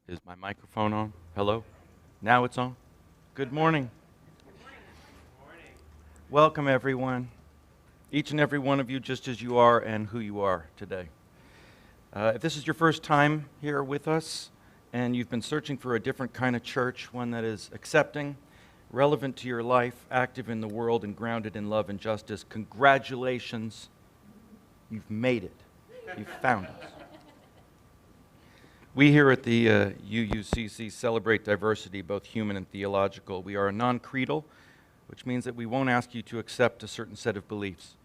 Is my microphone on? Hello? Now it's on? Good morning. Welcome, everyone. Each and every one of you, just as you are and who you are today. If this is your first time here with us and you've been searching for a different kind of church, one that is accepting, relevant to your life, active in the world, and grounded in love and justice, congratulations. You've made it. You've found us. We here at the UUCC celebrate diversity, both human and theological. We are a non-creedal, which means that we won't ask you to accept a certain set of beliefs.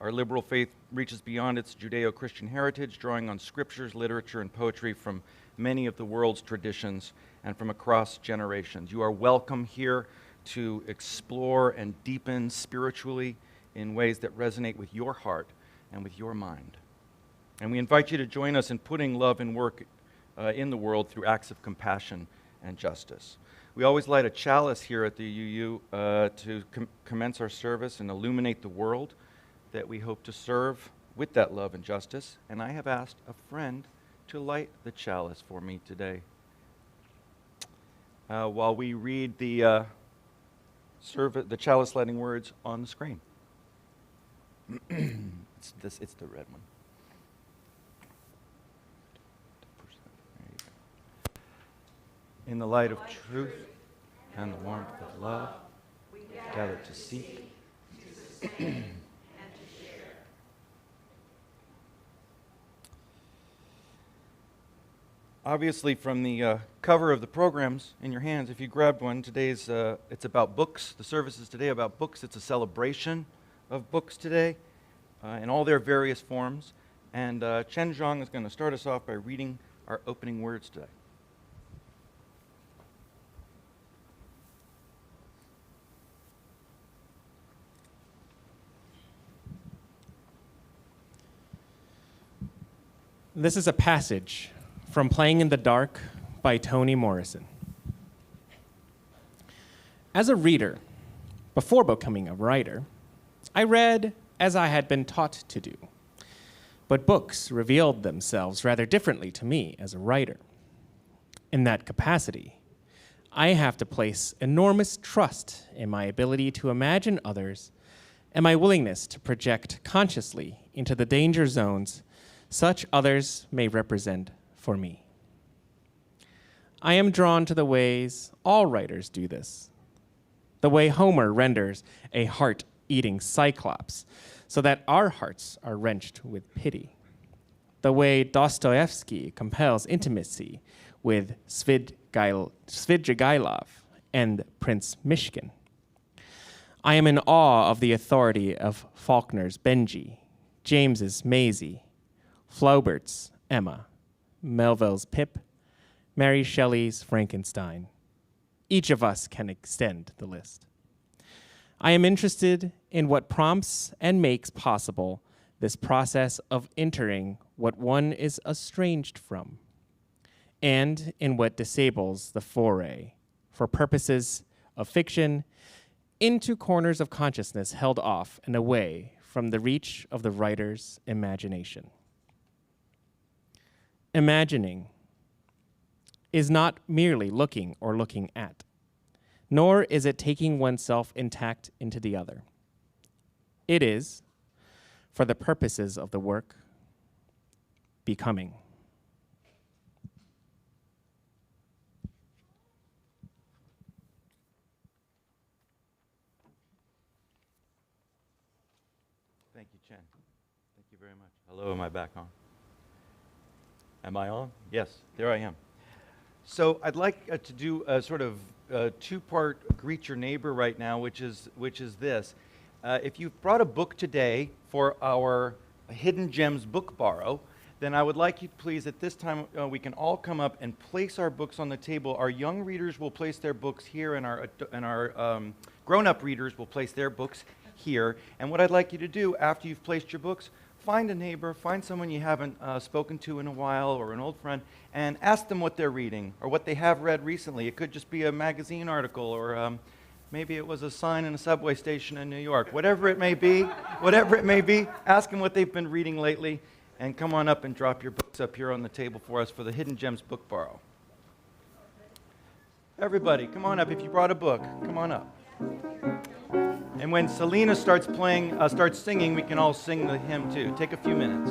Our liberal faith reaches beyond its Judeo-Christian heritage, drawing on scriptures, literature, and poetry from many of the world's traditions and from across generations. You are welcome here to explore and deepen spiritually in ways that resonate with your heart and with your mind. And we invite you to join us in putting love and work in the world through acts of compassion and justice. We always light a chalice here at the UU to commence our service and illuminate the world that we hope to serve with that love and justice. And I have asked a friend to light the chalice for me today while we read the chalice lighting words on the screen. It's the red one. In the light of truth and the warmth of love, gather to seek and to share. Obviously, from the cover of the programs in your hands, if you grabbed one, it's about books. The service is today about books. It's a celebration of books today in all their various forms. And Chen Zhang is going to start us off by reading our opening words today. This is a passage from Playing in the Dark by Toni Morrison. As a reader, before becoming a writer, I read as I had been taught to do. But books revealed themselves rather differently to me as a writer. In that capacity, I have to place enormous trust in my ability to imagine others and my willingness to project consciously into the danger zones such others may represent for me. I am drawn to the ways all writers do this. The way Homer renders a heart-eating cyclops so that our hearts are wrenched with pity. The way Dostoevsky compels intimacy with Svidrigailov and Prince Mishkin. I am in awe of the authority of Faulkner's Benji, James's Maisie, Flaubert's Emma, Melville's Pip, Mary Shelley's Frankenstein. Each of us can extend the list. I am interested in what prompts and makes possible this process of entering what one is estranged from, and in what disables the foray, for purposes of fiction, into corners of consciousness held off and away from the reach of the writer's imagination. Imagining is not merely looking or looking at, nor is it taking oneself intact into the other. It is, for the purposes of the work, becoming. Thank you, Chen. Thank you very much. Hello, am I back on? Am I on? Yes, there I am. So I'd like to do a sort of two-part greet your neighbor right now, which is this. If you've brought a book today for our Hidden Gems book borrow, then I would like you to please, at this time, we can all come up and place our books on the table. Our young readers will place their books here, and our grown-up readers will place their books here. And what I'd like you to do after you've placed your books, find a neighbor, find someone you haven't spoken to in a while or an old friend, and ask them what they're reading or what they have read recently. It could just be a magazine article or maybe it was a sign in a subway station in New York. Whatever it may be, ask them what they've been reading lately, and come on up and drop your books up here on the table for us for the Hidden Gems book borrow. Everybody, come on up. If you brought a book, come on up. And when Selena starts singing, we can all sing the hymn too. Take a few minutes.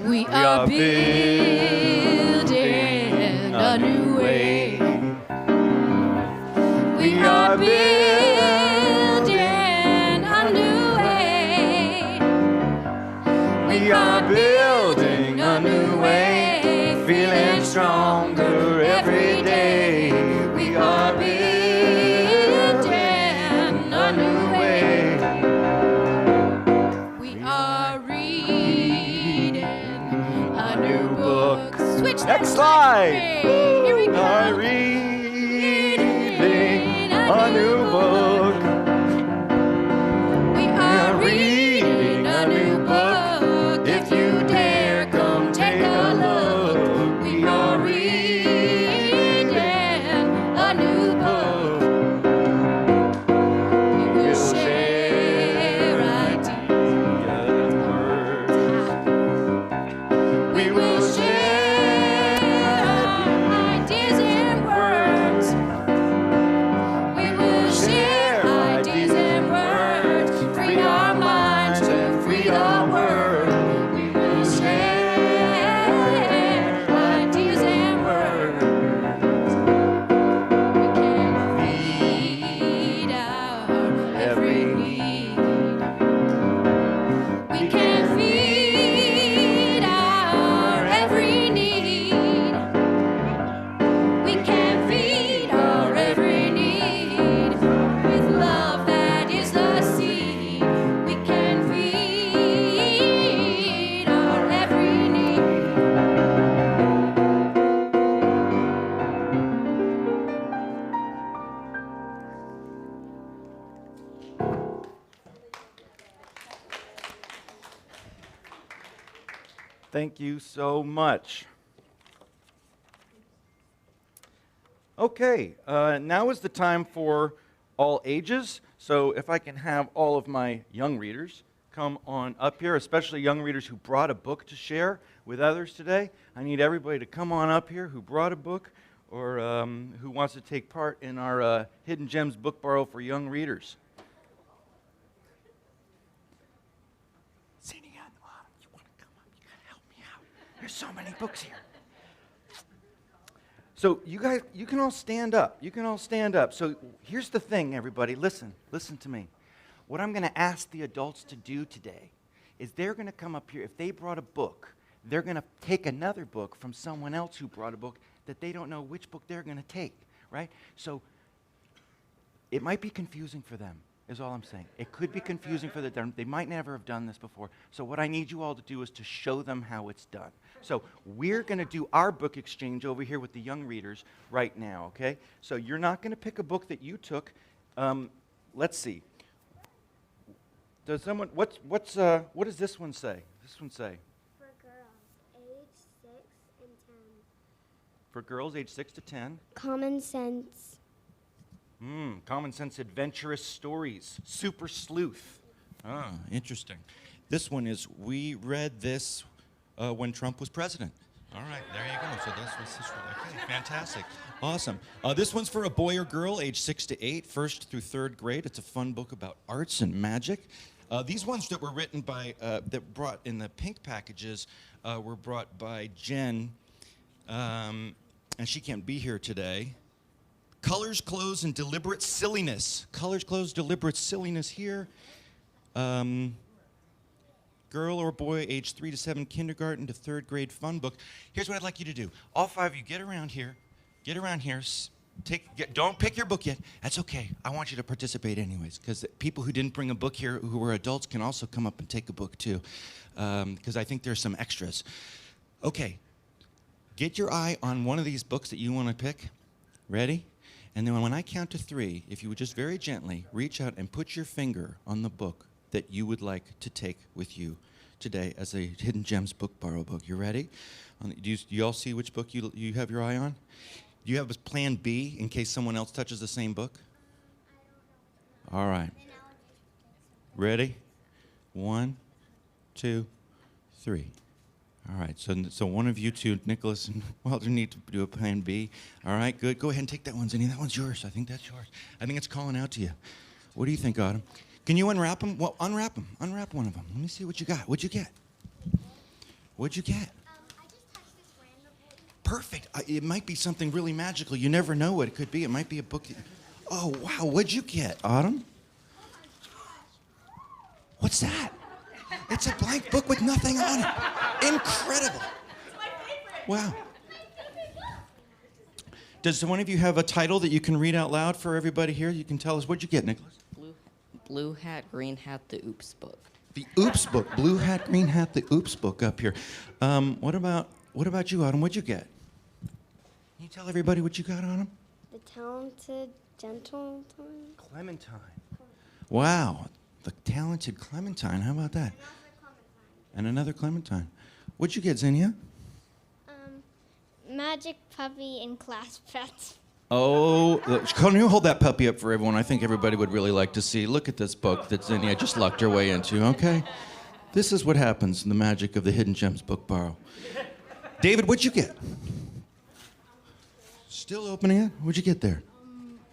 We are building a new way. We are building a new way. We are building a new way, feeling stronger every day. We are building a new way. We are reading a new book. Switch that Next slide. Here we go. Are reading a new book. We are reading a new book. If you dare, come take a look. We are reading a new book. We will share ideas. We will share ideas and words. We will share ideas and words. Free our minds to free our world. We will share ideas and words. We can feed our every need. We can feed our every need. We can feed our every need with love that is the seed. We can feed our every need. Thank you so much. Okay, now is the time for all ages. So if I can have all of my young readers come on up here, especially young readers who brought a book to share with others today. I need everybody to come on up here who brought a book or who wants to take part in our Hidden Gems Book Borrow for Young Readers. Sitting on the bottom, you want to come up? You got to help me out. There's so many books here. So you guys, you can all stand up. You can all stand up. So here's the thing, everybody. Listen to me. What I'm going to ask the adults to do today is they're going to come up here. If they brought a book, they're going to take another book from someone else who brought a book that they don't know which book they're going to take, right? So it might be confusing for them, is all I'm saying. It could be confusing for them. They might never have done this before. So what I need you all to do is to show them how it's done. So we're going to do our book exchange over here with the young readers right now, okay? So you're not going to pick a book that you took. Let's see. Does someone, what does this one say? This one say? For girls, age 6 and 10. For girls age 6 to 10. Common sense. Common sense adventurous stories. Super sleuth. Ah, interesting. This one is, we read this when Trump was president. All right, there you go. So this was okay, fantastic. Awesome. This one's for a boy or girl, age 6 to 8, first through third grade. It's a fun book about arts and magic. These ones that were written by, that brought in the pink packages, were brought by Jen, and she can't be here today. Colors, Clothes, and Deliberate Silliness. Colors, Clothes, Deliberate Silliness here. Girl or boy, age 3 to 7, kindergarten to third grade fun book. Here's what I'd like you to do. All 5 of you, get around here. Get around here. Don't pick your book yet. That's okay. I want you to participate anyways, because people who didn't bring a book here who were adults can also come up and take a book too, because I think there's some extras. Okay. Get your eye on one of these books that you want to pick. Ready? And then when I count to 3, if you would just very gently reach out and put your finger on the book that you would like to take with you today as a Hidden Gems book borrow book. You ready? Do you all see which book you have your eye on? Do you have a plan B in case someone else touches the same book? All right. Ready? 1, 2, 3. All right, so one of you two, Nicholas and Walter, need to do a plan B. All right, good. Go ahead and take that one, Zinni. That one's yours. I think that's yours. I think it's calling out to you. What do you think, Autumn? Can you unwrap them? Well, unwrap them. Unwrap one of them. Let me see what you got. What'd you get? What'd you get? I just touched this randomly. Perfect. It might be something really magical. You never know what it could be. It might be a book. Oh, wow. What'd you get, Autumn? What's that? It's a blank book with nothing on it. Incredible. It's my favorite. Wow. Does one of you have a title that you can read out loud for everybody here? You can tell us. What'd you get, Nicholas? Blue Hat, Green Hat, the Oops book. The Oops book. Blue Hat, Green Hat, the Oops book up here. What about you, Autumn? What'd you get? Can you tell everybody what you got, Autumn? The Talented Gentleman. Clementine. Wow. The Talented Clementine. How about that? And another Clementine. What'd you get, Zinnia? Magic Puppy and Class Pets. Oh, can you hold that puppy up for everyone? I think everybody would really like to see. Look at this book that Zinnia just lucked her way into, okay? This is what happens in the magic of the Hidden Gems book borrow. David, what'd you get? Still opening it? What'd you get there?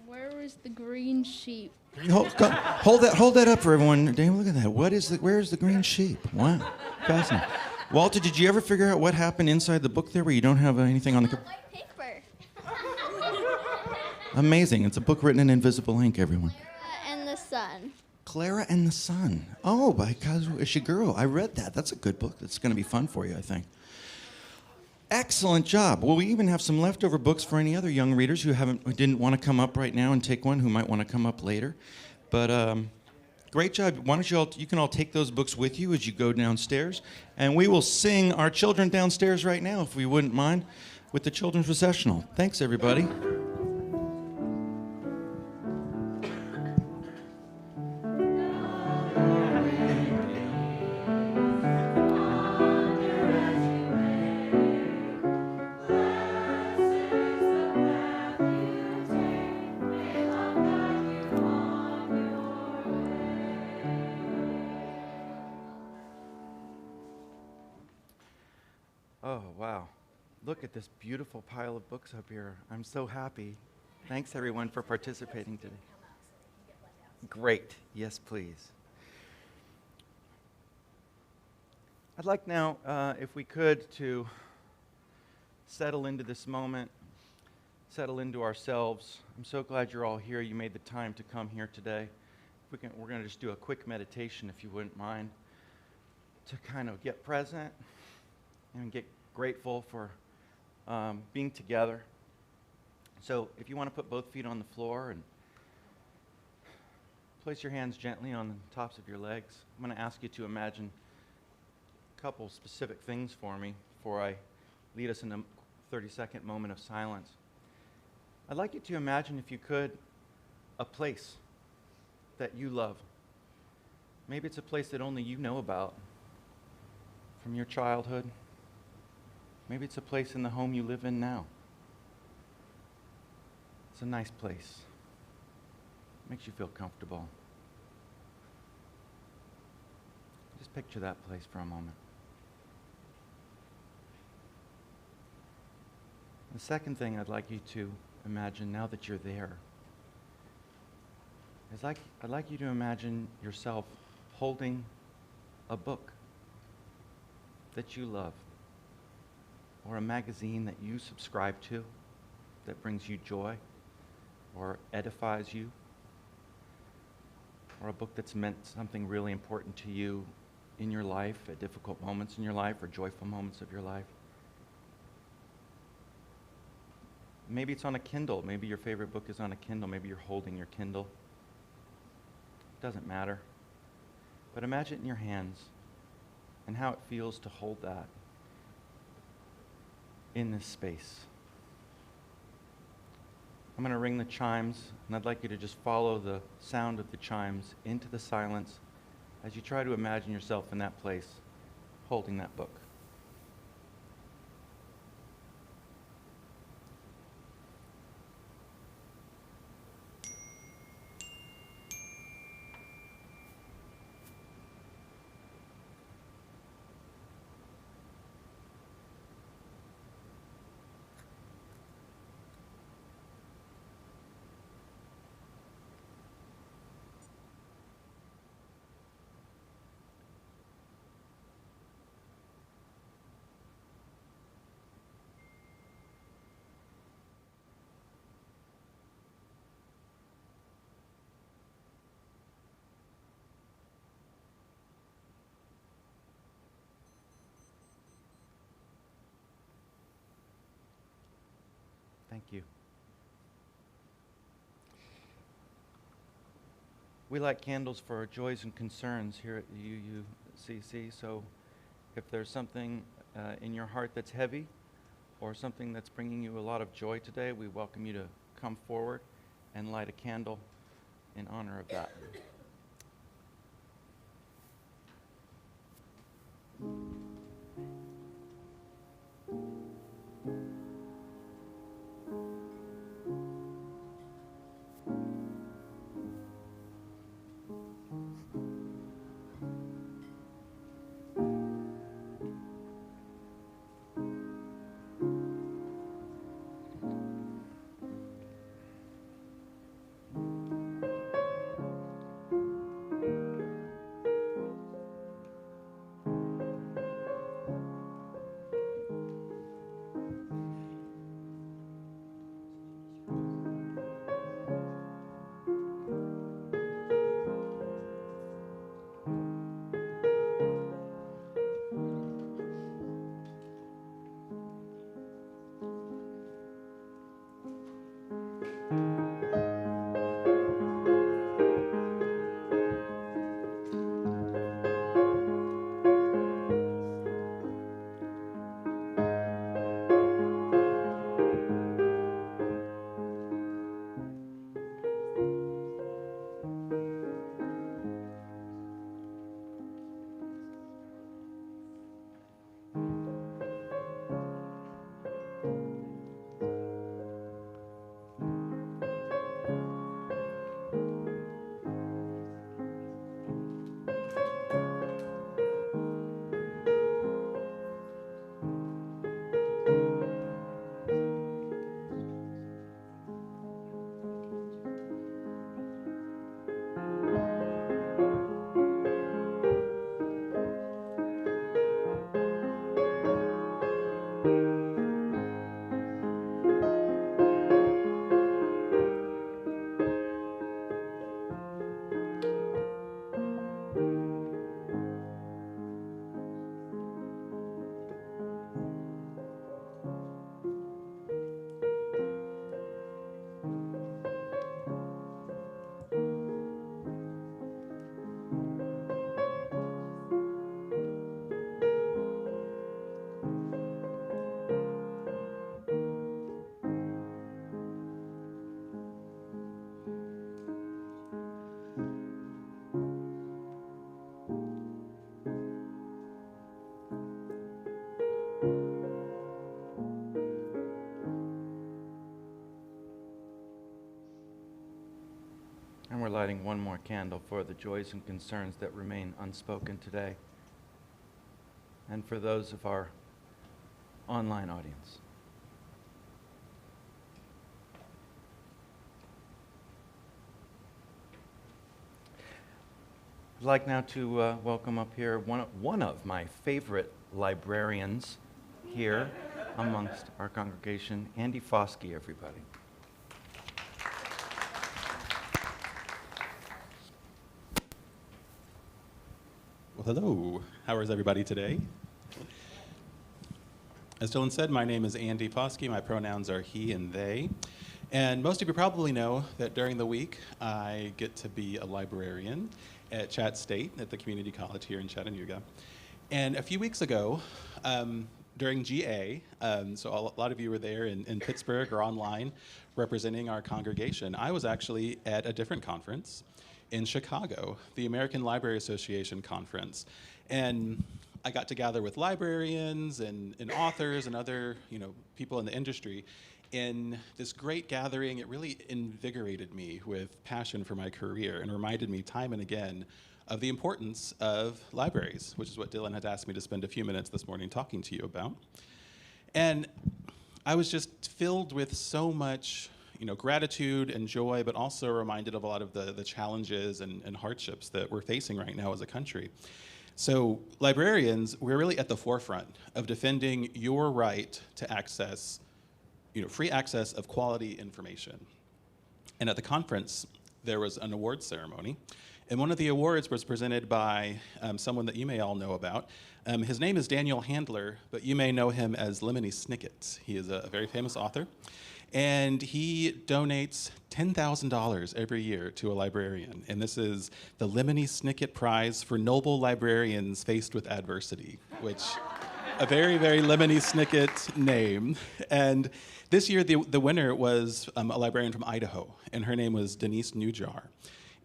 Where is the green sheep? Hold that up for everyone. David, look at that. Where is the green sheep? Wow, fascinating. Walter, did you ever figure out what happened inside the book there where you don't have anything on the cover? White paper. Amazing. It's a book written in invisible ink, everyone. And the Sun. Clara and the Sun. Oh, by Kazuo Ishiguro. I read that. That's a good book. That's going to be fun for you, I think. Excellent job. Well, we even have some leftover books for any other young readers who didn't want to come up right now and take one, who might want to come up later. But great job. Why don't you can all take those books with you as you go downstairs, and we will sing our children downstairs right now, if we wouldn't mind, with the children's recessional. Thanks, everybody. Oh, wow. Look at this beautiful pile of books up here. I'm so happy. Thanks, everyone, for participating today. Great. Yes, please. I'd like now, if we could, to settle into this moment. settle into ourselves. I'm so glad you're all here. You made the time to come here today. We're going to just do a quick meditation, if you wouldn't mind, to kind of get present and get grateful for being together. So if you want to put both feet on the floor and place your hands gently on the tops of your legs, I'm going to ask you to imagine a couple specific things for me before I lead us in a 30-second moment of silence. I'd like you to imagine, if you could, a place that you love. Maybe it's a place that only you know about from your childhood. Maybe it's a place in the home you live in now. It's a nice place. Makes you feel comfortable. Just picture that place for a moment. The second thing I'd like you to imagine now that you're there is I'd like you to imagine yourself holding a book that you love, or a magazine that you subscribe to that brings you joy or edifies you, or a book that's meant something really important to you in your life, at difficult moments in your life or joyful moments of your life. Maybe it's on a Kindle. Maybe your favorite book is on a Kindle. Maybe you're holding your Kindle. It doesn't matter. But imagine it in your hands and how it feels to hold that in this space. I'm going to ring the chimes, and I'd like you to just follow the sound of the chimes into the silence as you try to imagine yourself in that place, holding that book. Thank you. We light candles for our joys and concerns here at the UUCC, so if there's something in your heart that's heavy or something that's bringing you a lot of joy today, we welcome you to come forward and light a candle in honor of that. more candle for the joys and concerns that remain unspoken today, and for those of our online audience. I'd like now to welcome up here one of my favorite librarians here amongst our congregation, Andy Foskey, everybody. Well, hello. How is everybody today? As Dylan said, my name is Andy Foskey. My pronouns are he and they. And most of you probably know that during the week, I get to be a librarian at Chat State at the community college here in Chattanooga. And a few weeks ago, during GA, so a lot of you were there in Pittsburgh or online representing our congregation. I was actually at a different conference in Chicago, the American Library Association conference. And I got to gather with librarians and authors and other people in the industry. In this great gathering, it really invigorated me with passion for my career and reminded me time and again of the importance of libraries, which is what Dylan had asked me to spend a few minutes this morning talking to you about. And I was just filled with so much gratitude and joy, but also reminded of a lot of the challenges and hardships that we're facing right now as a country. So librarians, we're really at the forefront of defending your right to access free access of quality information. And at the conference, there was an awards ceremony. And one of the awards was presented by someone that you may all know about. His name is Daniel Handler, but you may know him as Lemony Snicket. He is a very famous author. And he donates $10,000 every year to a librarian. And this is the Lemony Snicket Prize for Noble Librarians Faced with Adversity, which a very, very Lemony Snicket name. And this year, the winner was a librarian from Idaho, and her name was Denise Newjar.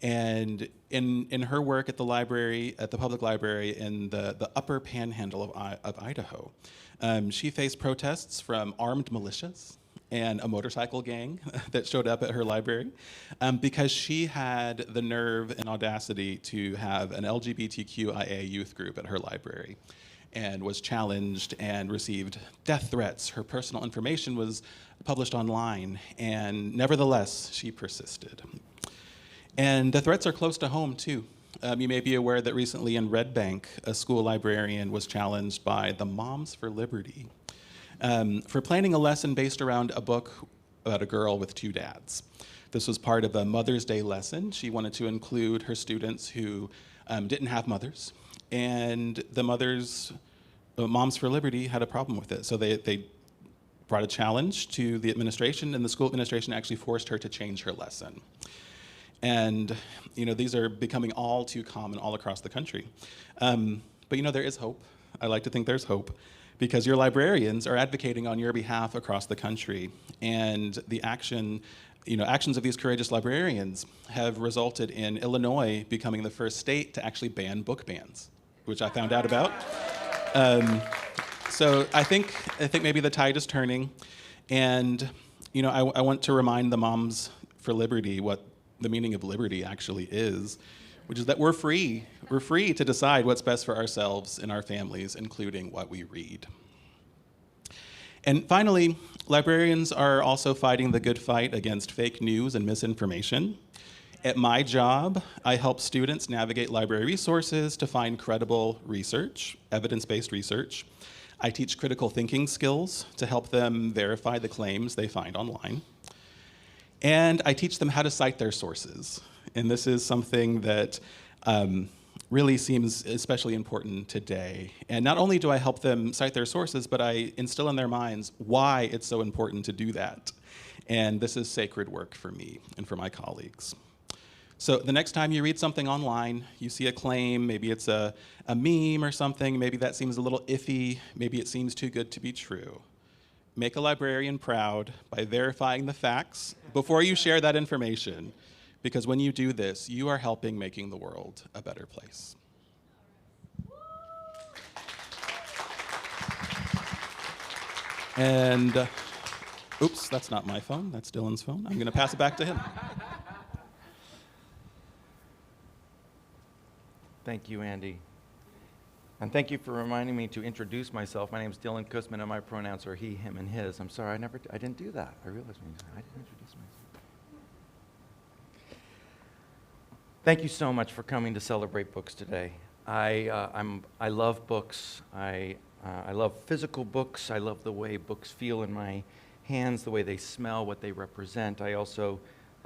And in her work at the library, at the public library in the upper panhandle of Idaho, she faced protests from armed militias and a motorcycle gang that showed up at her library because she had the nerve and audacity to have an LGBTQIA youth group at her library, and was challenged and received death threats. Her personal information was published online, and nevertheless, she persisted. And the threats are close to home, too. You may be aware that recently in Red Bank, a school librarian was challenged by the Moms for Liberty for planning a lesson based around a book about a girl with two dads. This was part of a Mother's Day lesson. She wanted to include her students who didn't have mothers. And the Moms for Liberty had a problem with it. So they brought a challenge to the administration, and the school administration actually forced her to change her lesson. And these are becoming all too common all across the country. But there is hope. I like to think there's hope, because your librarians are advocating on your behalf across the country. And the actions of these courageous librarians have resulted in Illinois becoming the first state to actually ban book bans, which I found out about. So I think maybe the tide is turning, and I want to remind the Moms for Liberty what the meaning of liberty actually is, which is that we're free. We're free to decide what's best for ourselves and our families, including what we read. And finally, librarians are also fighting the good fight against fake news and misinformation. At my job, I help students navigate library resources to find credible research, evidence-based research. I teach critical thinking skills to help them verify the claims they find online. And I teach them how to cite their sources. And this is something that really seems especially important today. And not only do I help them cite their sources, but I instill in their minds why it's so important to do that. And this is sacred work for me and for my colleagues. So the next time you read something online, you see a claim, maybe it's a meme or something, maybe that seems a little iffy, maybe it seems too good to be true. Make a librarian proud by verifying the facts before you share that information, because when you do this, you are helping making the world a better place. And, oops, that's not my phone, that's Dylan's phone. I'm gonna pass it back to him. Thank you, Andy. And thank you for reminding me to introduce myself. My name is Dylan Kussman, and my pronouns are he, him, and his. I'm sorry, I didn't do that. I realized when you said I didn't introduce myself. Thank you so much for coming to celebrate books today. I love books. I love physical books. I love the way books feel in my hands, the way they smell, what they represent.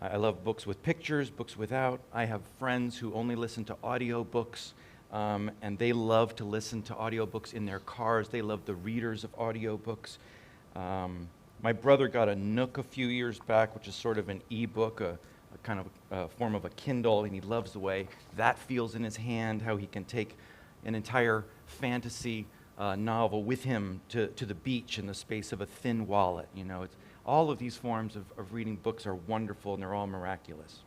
I love books with pictures, books without. I have friends who only listen to audiobooks, and they love to listen to audiobooks in their cars. They love the readers of audiobooks. My brother got a Nook a few years back, which is sort of an e-book, a kind of form of a Kindle, and he loves the way that feels in his hand, how he can take an entire fantasy novel with him to the beach in the space of a thin wallet. You know, all of these forms of reading books are wonderful, and they're all miraculous.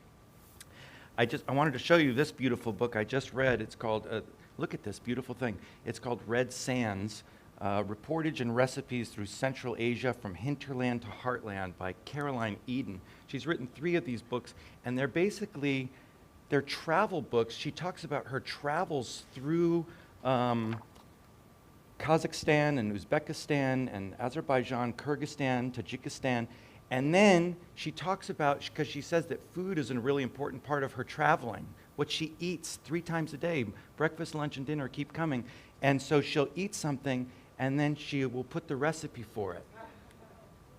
I wanted to show you this beautiful book I just read. It's called, look at this beautiful thing. It's called Red Sands, Reportage and Recipes Through Central Asia from Hinterland to Heartland by Caroline Eden. She's written 3 of these books, and they're travel books. She talks about her travels through Kazakhstan and Uzbekistan and Azerbaijan, Kyrgyzstan, Tajikistan. And then she talks about, because she says that food is a really important part of her traveling, what she eats 3 times a day, breakfast, lunch, and dinner keep coming. And so she'll eat something, and then she will put the recipe for it.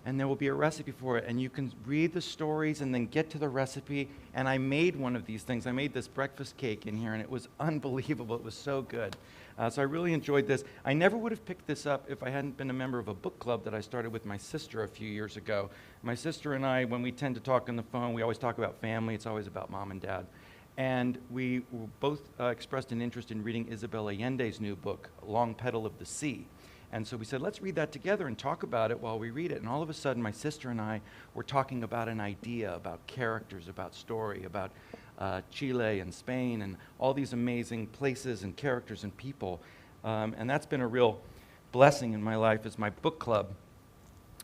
And there will be a recipe for it, and you can read the stories and then get to the recipe. And I made one of these things. I made this breakfast cake in here, and it was unbelievable. It was so good. So I really enjoyed this. I never would have picked this up if I hadn't been a member of a book club that I started with my sister a few years ago. My sister and I, when we tend to talk on the phone, we always talk about family. It's always about mom and dad. And we both expressed an interest in reading Isabel Allende's new book, Long Petal of the Sea. And so we said, let's read that together and talk about it while we read it. And all of a sudden, my sister and I were talking about an idea, about characters, about story, about Chile and Spain and all these amazing places and characters and people. And that's been a real blessing in my life as my book club.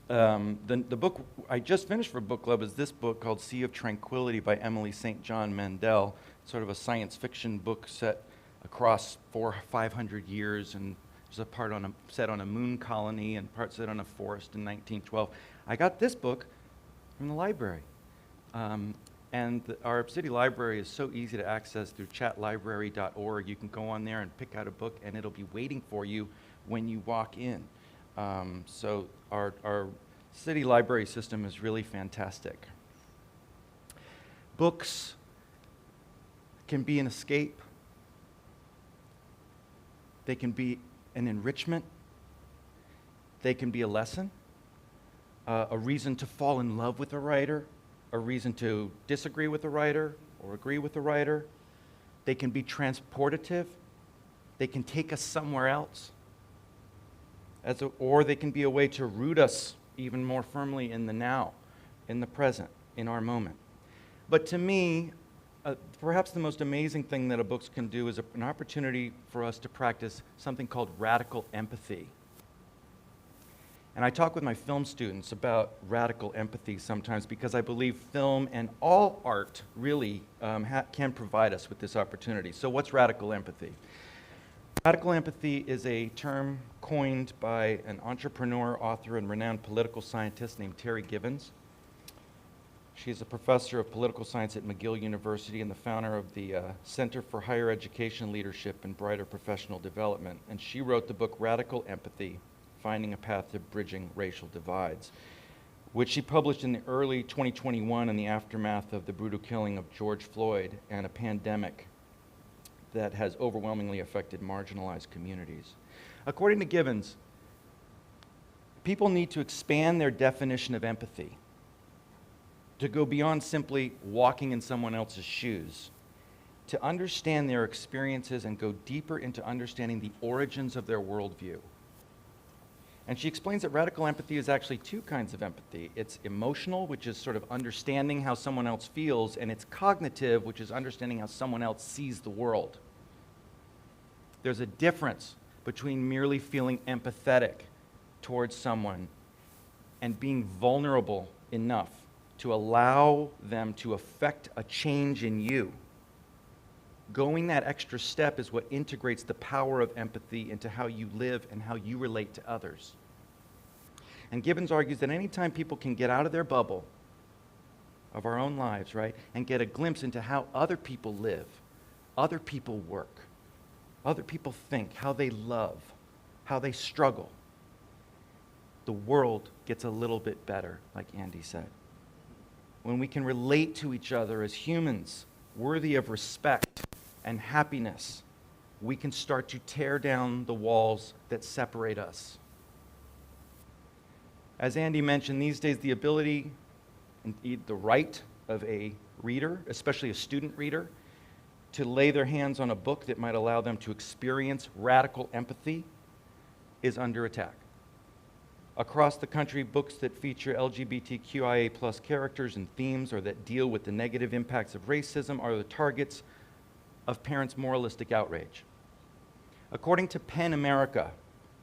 The book I just finished for book club is this book called Sea of Tranquility by Emily St. John Mandel. Sort of a science fiction book set across 400 or 500 years, and there's a part set on a moon colony and part set on a forest in 1912. I got this book from the library. Our city library is so easy to access through chatlibrary.org. You can go on there and pick out a book, and it'll be waiting for you when you walk in. So our city library system is really fantastic. Books can be an escape. They can be an enrichment. They can be a lesson, a reason to fall in love with a writer, a reason to disagree with a writer or agree with a writer. They can be transportative. They can take us somewhere else. Or they can be a way to root us even more firmly in the now, in the present, in our moment. But to me, perhaps the most amazing thing that a book can do is an opportunity for us to practice something called radical empathy. And I talk with my film students about radical empathy sometimes because I believe film and all art really can provide us with this opportunity. So what's radical empathy? Radical empathy is a term coined by an entrepreneur, author, and renowned political scientist named Terry Givens. She is a professor of political science at McGill University and the founder of the Center for Higher Education Leadership and Brighter Professional Development. And she wrote the book Radical Empathy, Finding a Path to Bridging Racial Divides, which she published in the early 2021 in the aftermath of the brutal killing of George Floyd and a pandemic that has overwhelmingly affected marginalized communities. According to Givens, people need to expand their definition of empathy to go beyond simply walking in someone else's shoes, to understand their experiences and go deeper into understanding the origins of their worldview. And she explains that radical empathy is actually 2 kinds of empathy. It's emotional, which is sort of understanding how someone else feels, and it's cognitive, which is understanding how someone else sees the world. There's a difference between merely feeling empathetic towards someone and being vulnerable enough to allow them to affect a change in you. Going that extra step is what integrates the power of empathy into how you live and how you relate to others. And Gibbons argues that anytime people can get out of their bubble of our own lives, right, and get a glimpse into how other people live, other people work, other people think, how they love, how they struggle, the world gets a little bit better, like Andy said. When we can relate to each other as humans worthy of respect and happiness, we can start to tear down the walls that separate us. As Andy mentioned, these days the ability and the right of a reader, especially a student reader, to lay their hands on a book that might allow them to experience radical empathy is under attack. Across the country, books that feature LGBTQIA+ characters and themes or that deal with the negative impacts of racism are the targets of parents' moralistic outrage. According to PEN America,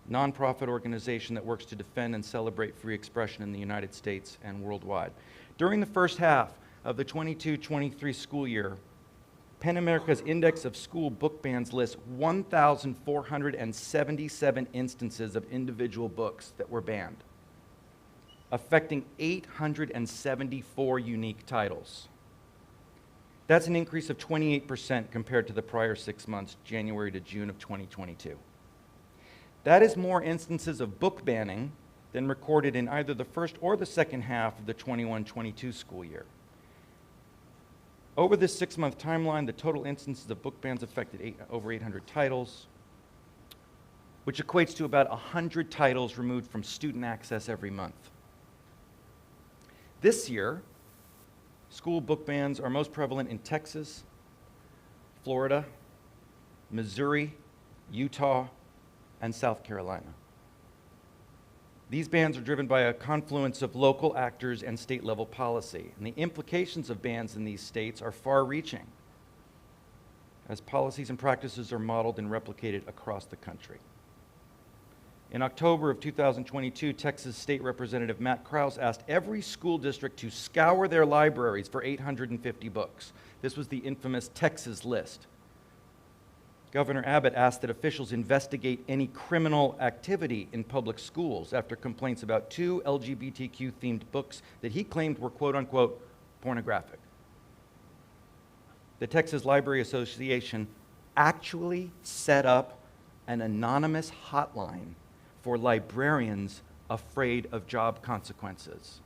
a nonprofit organization that works to defend and celebrate free expression in the United States and worldwide, during the first half of the 22-23 school year, PEN America's Index of School Book Bans lists 1,477 instances of individual books that were banned, affecting 874 unique titles. That's an increase of 28% compared to the prior 6 months, January to June of 2022. That is more instances of book banning than recorded in either the first or the second half of the 21-22 school year. Over this 6-month timeline, the total instances of book bans affected over 800 titles, which equates to about 100 titles removed from student access every month. This year, school book bans are most prevalent in Texas, Florida, Missouri, Utah, and South Carolina. These bans are driven by a confluence of local actors and state-level policy, and the implications of bans in these states are far-reaching, as policies and practices are modeled and replicated across the country. In October of 2022, Texas State Representative Matt Krause asked every school district to scour their libraries for 850 books. This was the infamous Texas list. Governor Abbott asked that officials investigate any criminal activity in public schools after complaints about 2 LGBTQ-themed books that he claimed were quote-unquote pornographic. The Texas Library Association actually set up an anonymous hotline for librarians afraid of job consequences.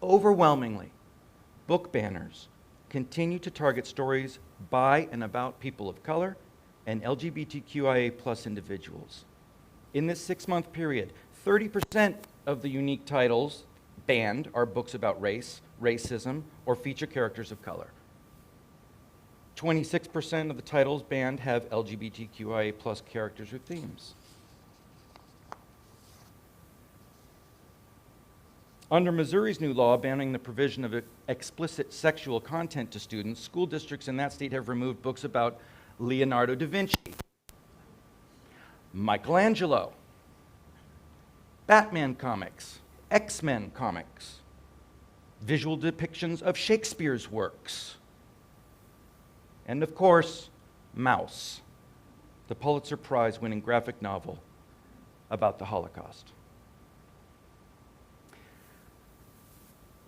Overwhelmingly, book banners continue to target stories by and about people of color and LGBTQIA+ individuals. In this 6-month period, 30% of the unique titles banned are books about race, racism, or feature characters of color. 26% of the titles banned have LGBTQIA+ characters or themes. Under Missouri's new law banning the provision of explicit sexual content to students, school districts in that state have removed books about Leonardo da Vinci, Michelangelo, Batman comics, X-Men comics, visual depictions of Shakespeare's works, and of course, Mouse, the Pulitzer Prize-winning graphic novel about the Holocaust.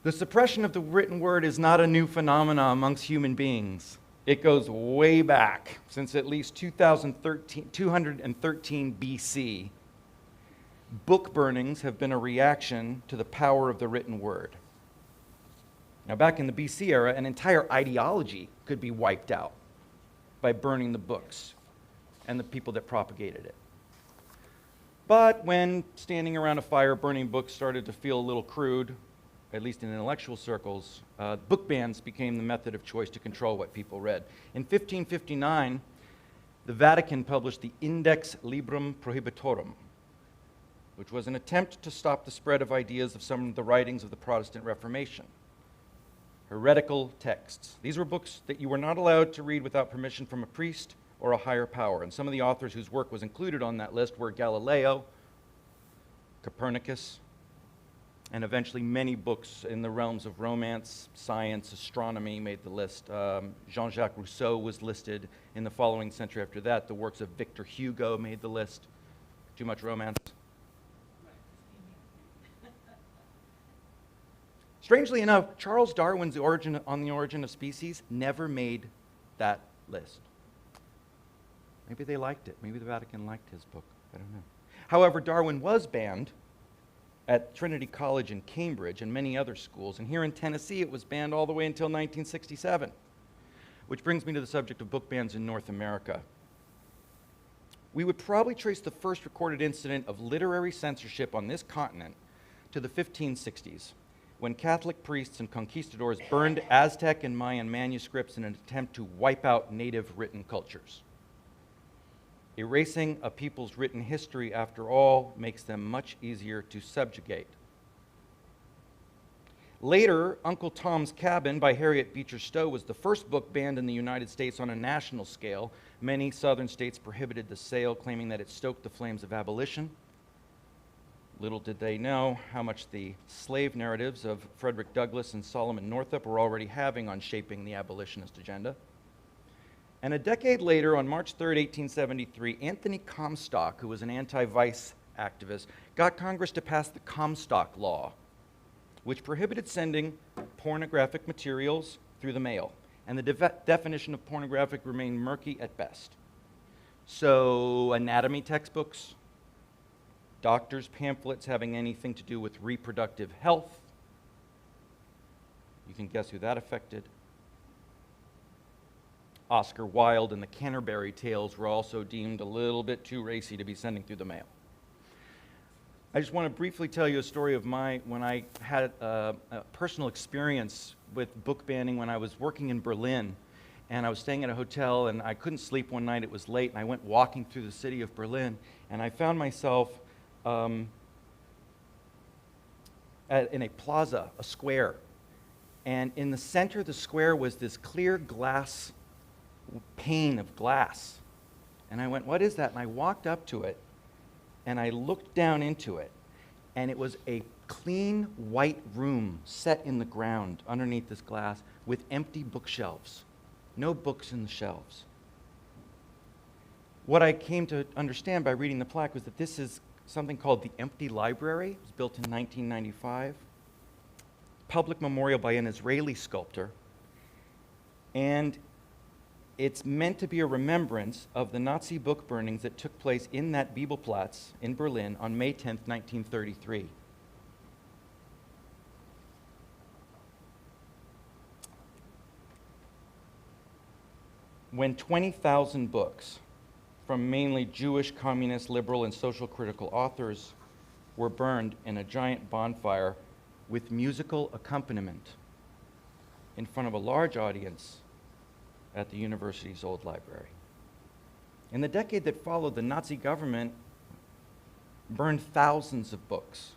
The suppression of the written word is not a new phenomenon amongst human beings. It goes way back, since at least 213 BC. Book burnings have been a reaction to the power of the written word. Now, back in the BC era, an entire ideology could be wiped out by burning the books and the people that propagated it. But when standing around a fire burning books started to feel a little crude, at least in intellectual circles, book bans became the method of choice to control what people read. In 1559, the Vatican published the Index Librum Prohibitorum, which was an attempt to stop the spread of ideas of some of the writings of the Protestant Reformation. Heretical texts. These were books that you were not allowed to read without permission from a priest or a higher power. And some of the authors whose work was included on that list were Galileo, Copernicus, And eventually many books in the realms of romance, science, astronomy made the list. Jean-Jacques Rousseau was listed. In the following century after that, the works of Victor Hugo made the list. Too much romance? Strangely enough, Charles Darwin's On the Origin of Species never made that list. Maybe they liked it. Maybe the Vatican liked his book. I don't know. However, Darwin was banned at Trinity College in Cambridge and many other schools. And here in Tennessee, it was banned all the way until 1967. Which brings me to the subject of book bans in North America. We would probably trace the first recorded incident of literary censorship on this continent to the 1560s, when Catholic priests and conquistadors burned Aztec and Mayan manuscripts in an attempt to wipe out native written cultures. Erasing a people's written history, after all, makes them much easier to subjugate. Later, Uncle Tom's Cabin by Harriet Beecher Stowe was the first book banned in the United States on a national scale. Many southern states prohibited the sale, claiming that it stoked the flames of abolition. Little did they know how much the slave narratives of Frederick Douglass and Solomon Northup were already having on shaping the abolitionist agenda. And a decade later, on March 3, 1873, Anthony Comstock, who was an anti-vice activist, got Congress to pass the Comstock Law, which prohibited sending pornographic materials through the mail. And the definition of pornographic remained murky at best. So, anatomy textbooks, doctors' pamphlets having anything to do with reproductive health. You can guess who that affected. Oscar Wilde and the Canterbury Tales were also deemed a little bit too racy to be sending through the mail. I just want to briefly tell you a story of when I had a personal experience with book banning when I was working in Berlin. And I was staying at a hotel, and I couldn't sleep one night. It was late, and I went walking through the city of Berlin, and I found myself in a plaza, a square. And in the center of the square was this clear glass pane of glass. And I went, what is that? And I walked up to it, and I looked down into it, and it was a clean white room set in the ground underneath this glass with empty bookshelves. No books in the shelves. What I came to understand by reading the plaque was that this is something called the Empty Library. It was built in 1995. Public memorial by an Israeli sculptor. And it's meant to be a remembrance of the Nazi book burnings that took place in that Bibelplatz in Berlin on May 10th, 1933. When 20,000 books from mainly Jewish, communist, liberal, and social critical authors were burned in a giant bonfire with musical accompaniment in front of a large audience at the university's old library. In the decade that followed, the Nazi government burned thousands of books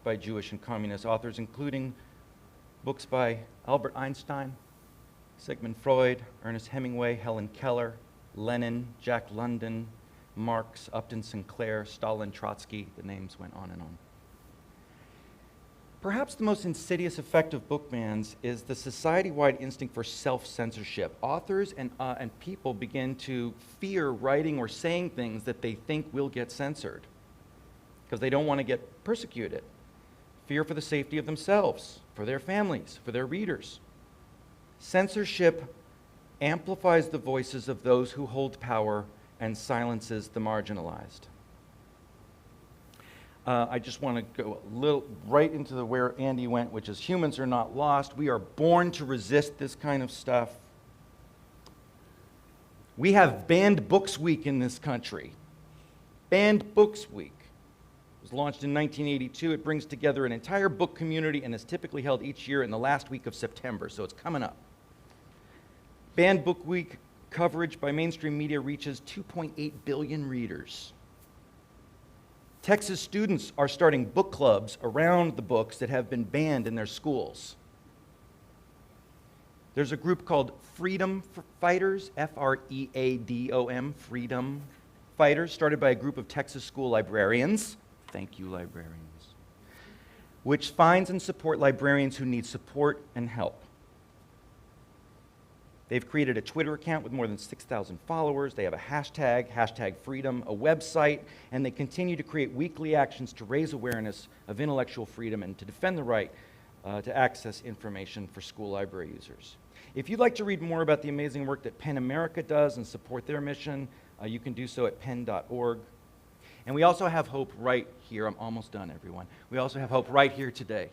by Jewish and communist authors, including books by Albert Einstein, Sigmund Freud, Ernest Hemingway, Helen Keller, Lenin, Jack London, Marx, Upton Sinclair, Stalin, Trotsky. The names went on and on. Perhaps the most insidious effect of book bans is the society-wide instinct for self-censorship. Authors and people begin to fear writing or saying things that they think will get censored because they don't want to get persecuted. Fear for the safety of themselves, for their families, for their readers. Censorship amplifies the voices of those who hold power and silences the marginalized. I just want to go a little right into where Andy went, which is humans are not lost. We are born to resist this kind of stuff. We have Banned Books Week in this country. Banned Books Week. It was launched in 1982. It brings together an entire book community and is typically held each year in the last week of September, so it's coming up. Banned Book Week coverage by mainstream media reaches 2.8 billion readers. Texas students are starting book clubs around the books that have been banned in their schools. There's a group called Freedom Fighters, F-R-E-A-D-O-M, Freedom Fighters, started by a group of Texas school librarians. Thank you, librarians. which finds and supports librarians who need support and help. They've created a Twitter account with more than 6,000 followers. They have a hashtag, hashtag freedom, a website, and they continue to create weekly actions to raise awareness of intellectual freedom and to defend the right to access information for school library users. If you'd like to read more about the amazing work that PEN America does and support their mission, you can do so at pen.org. And we also have hope right here. I'm almost done, everyone. We also have hope right here today.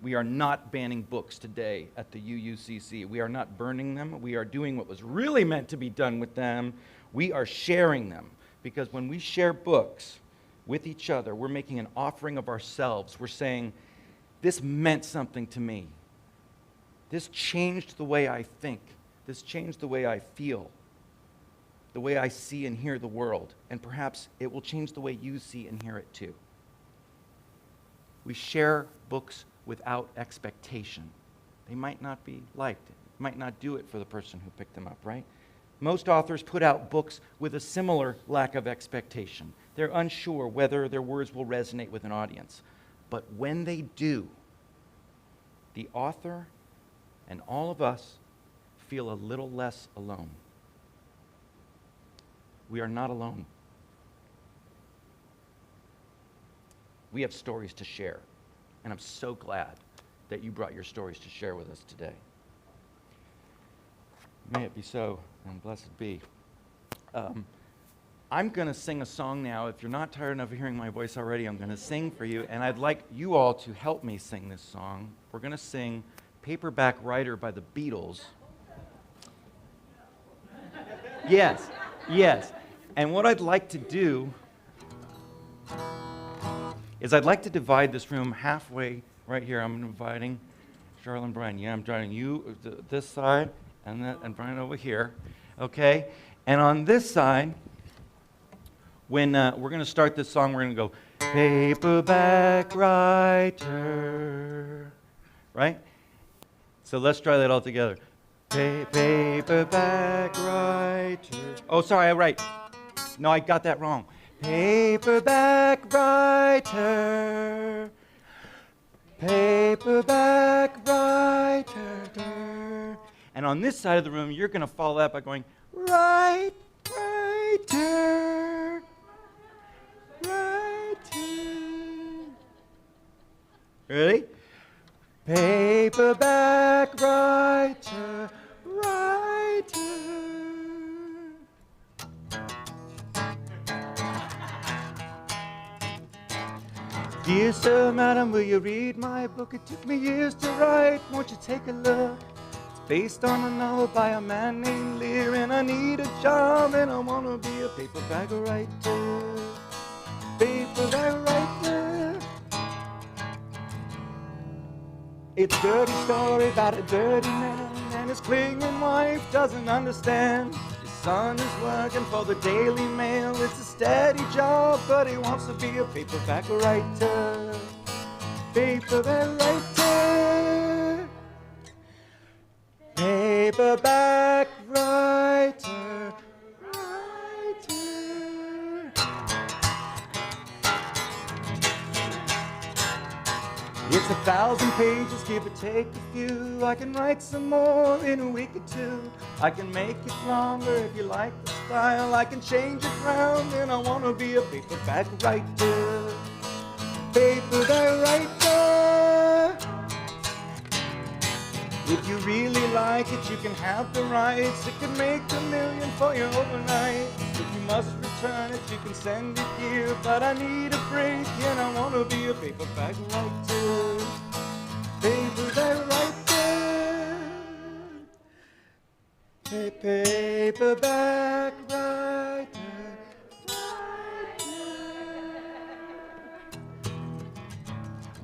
We are not banning books today at the UUCC. We are not burning them. We are doing what was really meant to be done with them. We are sharing them. Because when we share books with each other, we're making an offering of ourselves. We're saying, this meant something to me. This changed the way I think. This changed the way I feel, the way I see and hear the world. And perhaps it will change the way you see and hear it too. We share books without expectation. They might not be liked. It might not do it for the person who picked them up, right? Most authors put out books with a similar lack of expectation. They're unsure whether their words will resonate with an audience. But when they do, the author and all of us feel a little less alone. We are not alone. We have stories to share, and I'm so glad that you brought your stories to share with us today. May it be so, and blessed be. I'm going to sing a song now. If you're not tired enough of hearing my voice already, I'm going to sing for you, and I'd like you all to help me sing this song. We're going to sing Paperback Writer by the Beatles. Yes, yes. And what I'd like to do is I'd like to divide this room halfway right here. I'm inviting Charlotte and Brian. Yeah, I'm inviting you this side and Brian over here, okay? And on this side, when we're going to start this song, we're going to go, paperback writer, right? So let's try that all together. Paperback writer. Oh, sorry, no, I got that wrong. Paperback writer, paperback writer. And on this side of the room, you're going to follow that by going, writer, writer. Ready? Paperback writer, writer. Dear sir, madam, will you read my book? It took me years to write, won't you take a look? It's based on a novel by a man named Lear, and I need a job, and I want to be a paperback writer. Paperback writer. It's a dirty story about a dirty man, and his clinging wife doesn't understand. His son is working for the Daily Mail. It's a steady job, but he wants to be a paperback writer. Paperback writer. Paperback writer. It's 1,000 pages, give or take a few. I can write some more in a week or two. I can make it longer if you like the style. I can change it round, and I want to be a paperback writer. Paperback writer. If you really like it, you can have the rights. It can make $1 million for you overnight. If you must return it, you can send it here. But I need a break, and I want to be a paperback writer. Paperback writer. Paperback writer.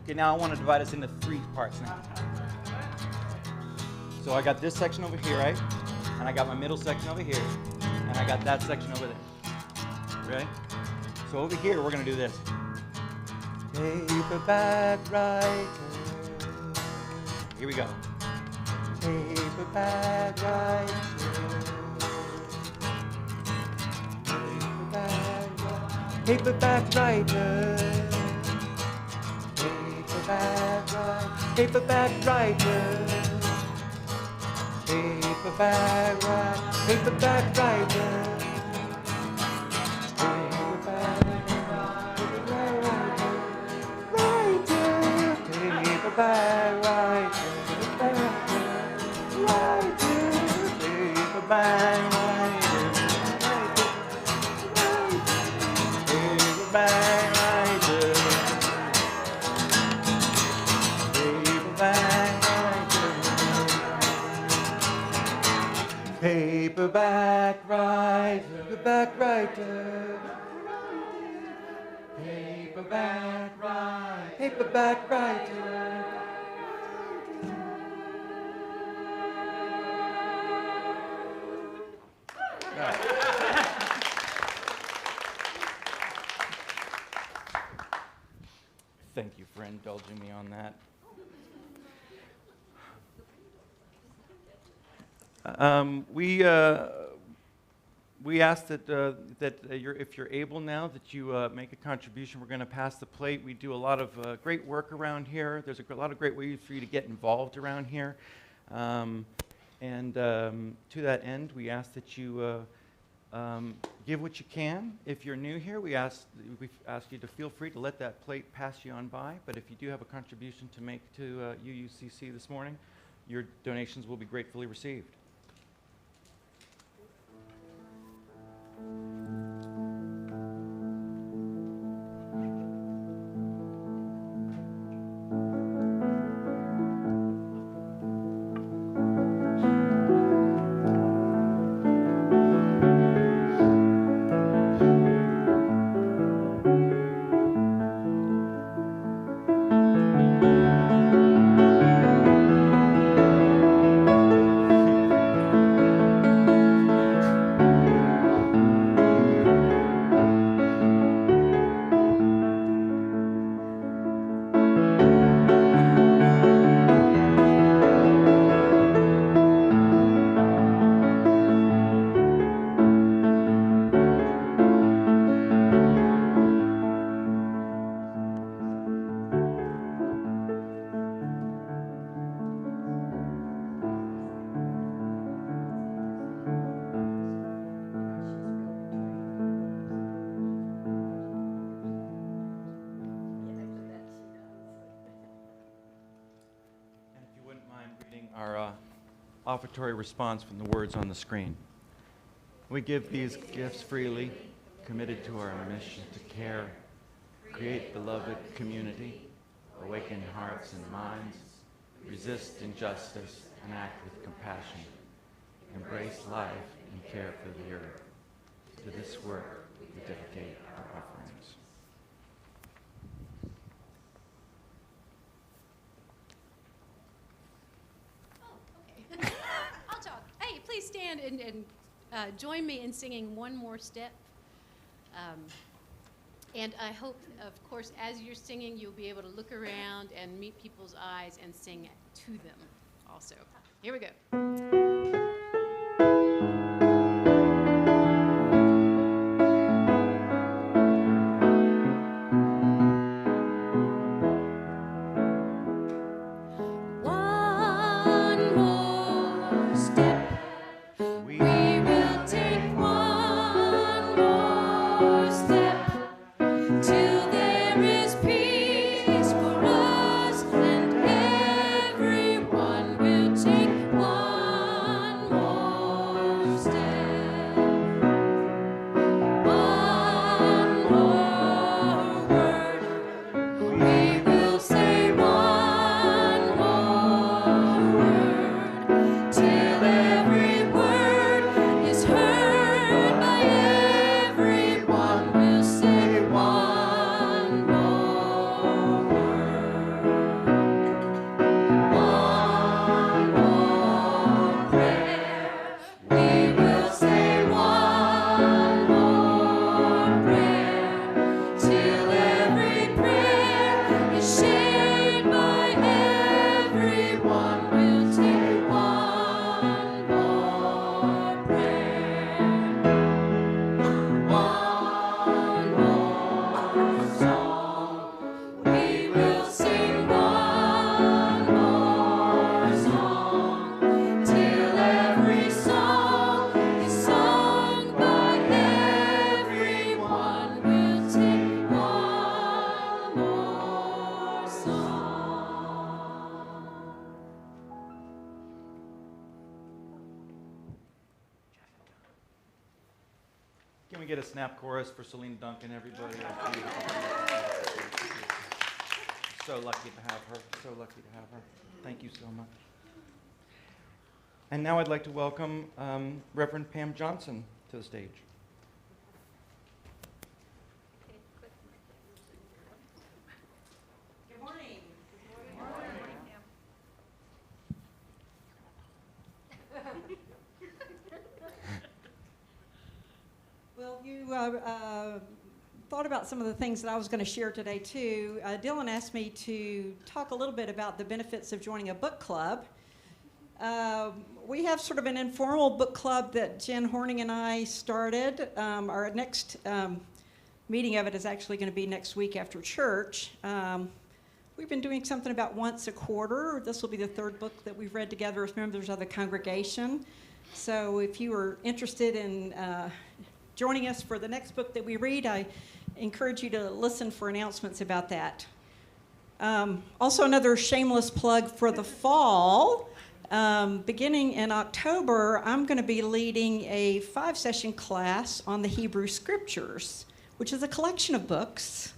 Okay, now I want to divide us into 3 parts now. So I got this section over here, right? And I got my middle section over here. And I got that section over there. Ready? So over here, we're going to do this. Paperback writer. Here we go. Paperback writer. Paperback writer. Paperback writer. paperback writer, paperback writer. Paperback writer, paperback writer. Paperback writer, paperback writer, paperback writer, paperback writer, paperback writer, paperback writer, paperback writer. Thank you for indulging me on that. We ask that if you're able now, that you make a contribution. We're going to pass the plate. We do a lot of great work around here. There's a lot of great ways for you to get involved around here. To that end, we ask that you give what you can. If you're new here, we ask you to feel free to let that plate pass you on by. But if you do have a contribution to make to UUCC this morning, your donations will be gratefully received. Our offertory response from the words on the screen. We give these gifts freely, committed to our mission to care, create beloved community, awaken hearts and minds, resist injustice and act with compassion, embrace life and care for the earth. To this work, we dedicate our offerings. I'll talk. Hey, please stand and join me in singing one more step. And I hope, of course, as you're singing, you'll be able to look around and meet people's eyes and sing to them also. Here we go. One more step. We will take one more step till there is peace for us, and everyone will take one snap chorus for Celine Duncan, everybody. So lucky to have her. So lucky to have her. Thank you so much. And now I'd like to welcome Reverend Pam Johnson to the stage. Good morning. Well, you thought about some of the things that I was going to share today, too. Dylan asked me to talk a little bit about the benefits of joining a book club. We have sort of an informal book club that Jen Horning and I started. Our next meeting of it is actually going to be next week after church. We've been doing something about once a quarter. This will be the third book that we've read together as members of the congregation. So if you are interested in joining us for the next book that we read, I encourage you to listen for announcements about that. Also, another shameless plug for the fall. Beginning in October, I'm going to be leading a 5-session class on the Hebrew Scriptures, which is a collection of books.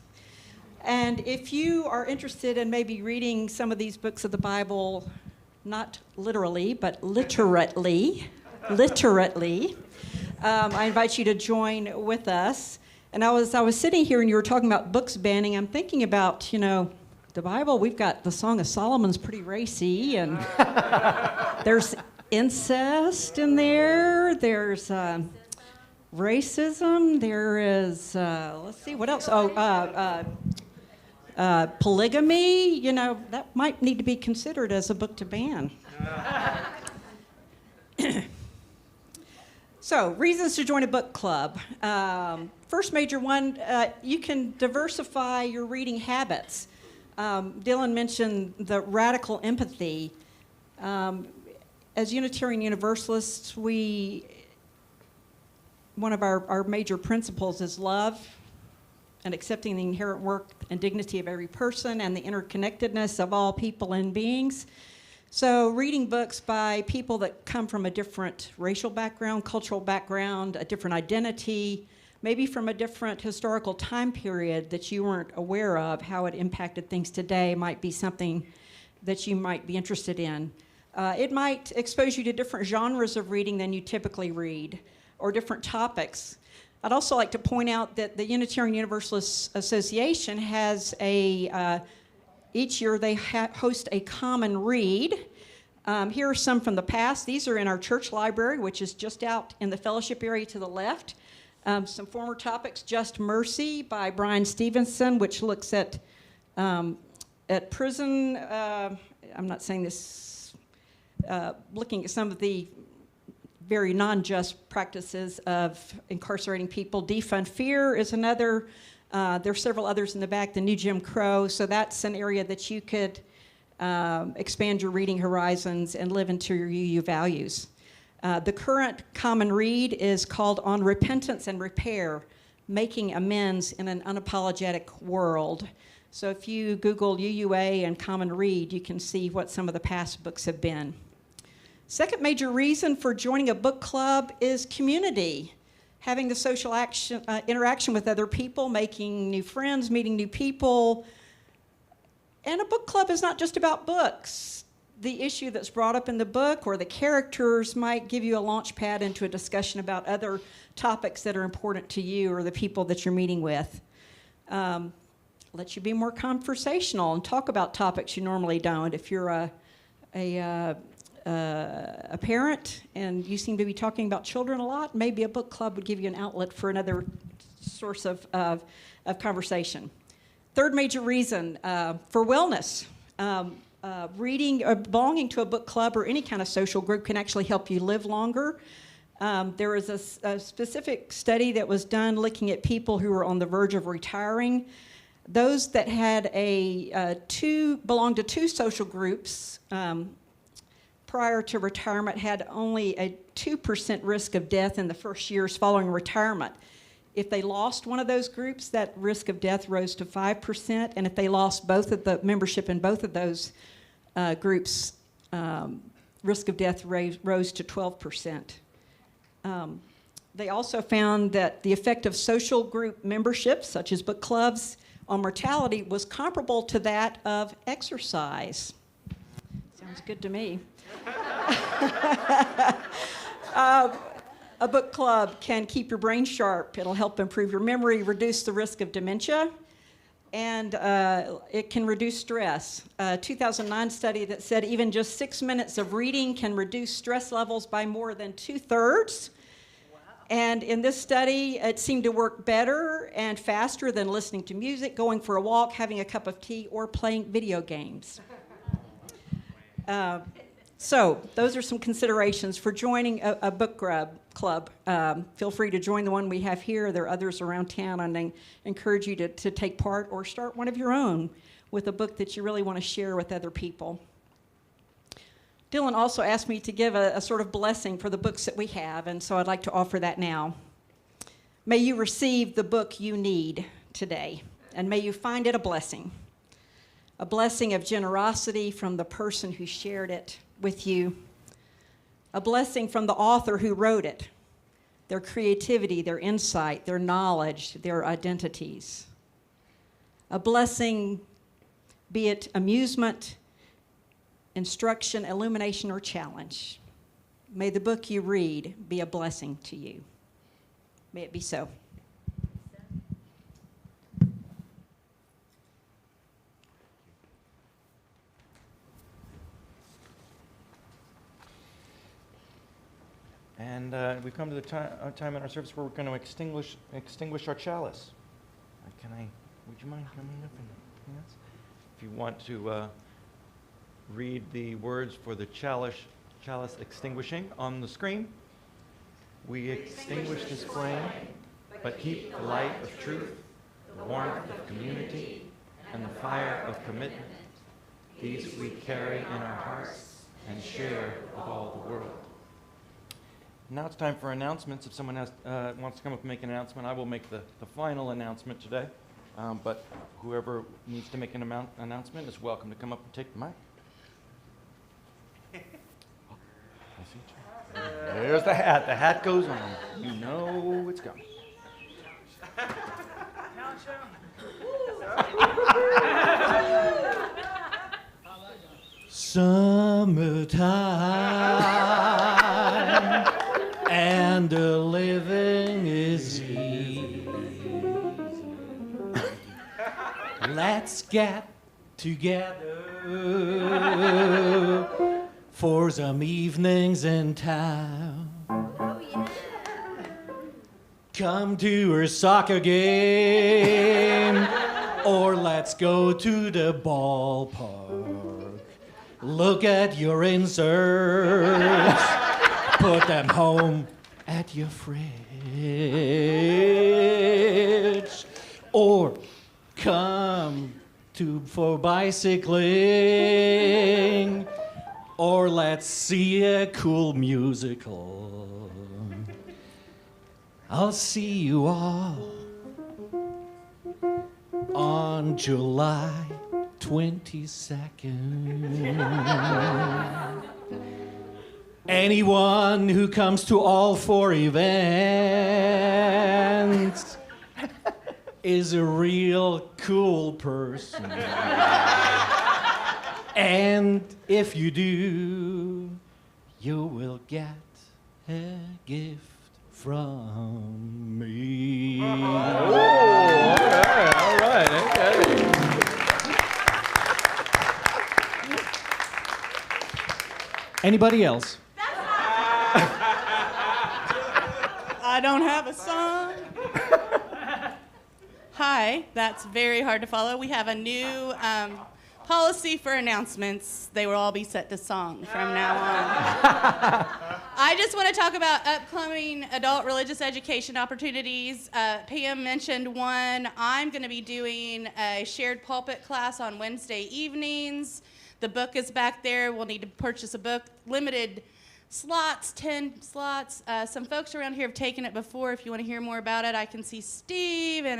And if you are interested in maybe reading some of these books of the Bible, not literally, but literately, I invite you to join with us. And I was sitting here and you were talking about books banning. I'm thinking about, the Bible. We've got the Song of Solomon's pretty racy, and there's incest in there. There's racism. There is, let's see, what else? Polygamy. That might need to be considered as a book to ban. So, reasons to join a book club. First major one, you can diversify your reading habits. Dylan mentioned the radical empathy. As Unitarian Universalists, one of our major principles is love and accepting the inherent worth and dignity of every person and the interconnectedness of all people and beings. So reading books by people that come from a different racial background, cultural background, a different identity, maybe from a different historical time period that you weren't aware of, how it impacted things today, might be something that you might be interested in. It might expose you to different genres of reading than you typically read, or different topics. I'd also like to point out that the Unitarian Universalist Association has each year they host a common read. Here are some from the past. These are in our church library, which is just out in the fellowship area to the left. Some former topics, Just Mercy by Brian Stevenson, which looks at prison, I'm not saying this, looking at some of the very non-just practices of incarcerating people. Defund Fear is another. There's several others in the back, the New Jim Crow, so that's an area that you could expand your reading horizons and live into your UU values. The current common read is called On Repentance and Repair, Making Amends in an Unapologetic World. So if you Google UUA and common read, you can see what some of the past books have been. Second major reason for joining a book club is community. Having the social interaction with other people, making new friends, meeting new people. And a book club is not just about books. The issue that's brought up in the book or the characters might give you a launch pad into a discussion about other topics that are important to you or the people that you're meeting with. Let you be more conversational and talk about topics you normally don't. If you're a parent and you seem to be talking about children a lot, maybe a book club would give you an outlet for another source of conversation. Third major reason, for wellness. Reading or belonging to a book club or any kind of social group can actually help you live longer. There was a specific study that was done looking at people who were on the verge of retiring. Those that had belonged to two social groups prior to retirement had only a 2% risk of death in the first years following retirement. If they lost one of those groups, that risk of death rose to 5%, and if they lost both of the membership in both of those groups, risk of death rose to 12%. They also found that the effect of social group memberships, such as book clubs, on mortality was comparable to that of exercise. Sounds good to me. A book club can keep your brain sharp. It'll help improve your memory, reduce the risk of dementia, and it can reduce stress. A 2009 study that said even just 6 minutes of reading can reduce stress levels by more than 2/3. And in this study, it seemed to work better and faster than listening to music, going for a walk, having a cup of tea, or playing video games. So those are some considerations for joining a book club. Feel free to join the one we have here. There are others around town, and I encourage you to take part or start one of your own with a book that you really want to share with other people. Dylan also asked me to give a sort of blessing for the books that we have, and so I'd like to offer that now. May you receive the book you need today, and may you find it a blessing of generosity from the person who shared it with you, a blessing from the author who wrote it, their creativity, their insight, their knowledge, their identities. A blessing, be it amusement, instruction, illumination, or challenge. May the book you read be a blessing to you. May it be so. And we've come to the time in our service where we're going to extinguish our chalice. Would you mind coming up and doing this? If you want to read the words for the chalice extinguishing on the screen. We extinguish this flame, but keep the light of truth, the warmth of community, and the fire of commitment. These we carry in our hearts and share with all the world. Now it's time for announcements. If someone wants to come up and make an announcement, I will make the final announcement today. But whoever needs to make an announcement is welcome to come up and take the mic. There's the hat. The hat goes on. You know it's coming. Summertime and the living is easy. Let's get together for some evenings in town. Come to a soccer game, or let's go to the ballpark. Look at your inserts, put them home at your fridge, or come for bicycling, or let's see a cool musical. I'll see you all on July 22nd. Anyone who comes to all four events is a real cool person. And if you do, you will get a gift from me. Oh, all right, okay. Anybody else? I don't have a song. Hi, that's very hard to follow. We have a new policy for announcements. They will all be set to song from now on. I just want to talk about upcoming adult religious education opportunities. Pam mentioned one. I'm going to be doing a shared pulpit class on Wednesday evenings. The book is back there. We'll need to purchase a book. Limited slots, 10 slots. Some folks around here have taken it before. If you want to hear more about it, I can see Steve and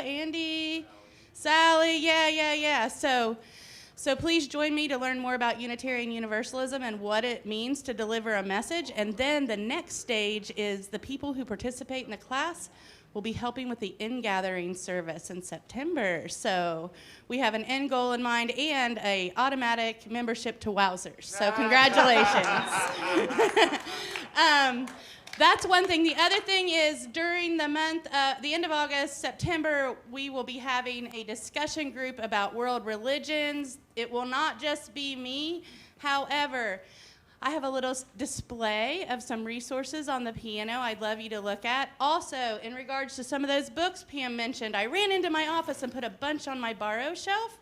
Andy, Sally. Yeah. So So please join me to learn more about Unitarian Universalism and what it means to deliver a message. And then the next stage is the people who participate in the class will be helping with the in-gathering service in September. So we have an end goal in mind and a automatic membership to Wowzers. So congratulations. That's one thing. The other thing is during the month, the end of August, September, we will be having a discussion group about world religions. It will not just be me. However, I have a little display of some resources on the piano I'd love you to look at. Also, in regards to some of those books Pam mentioned, I ran into my office and put a bunch on my borrow shelf.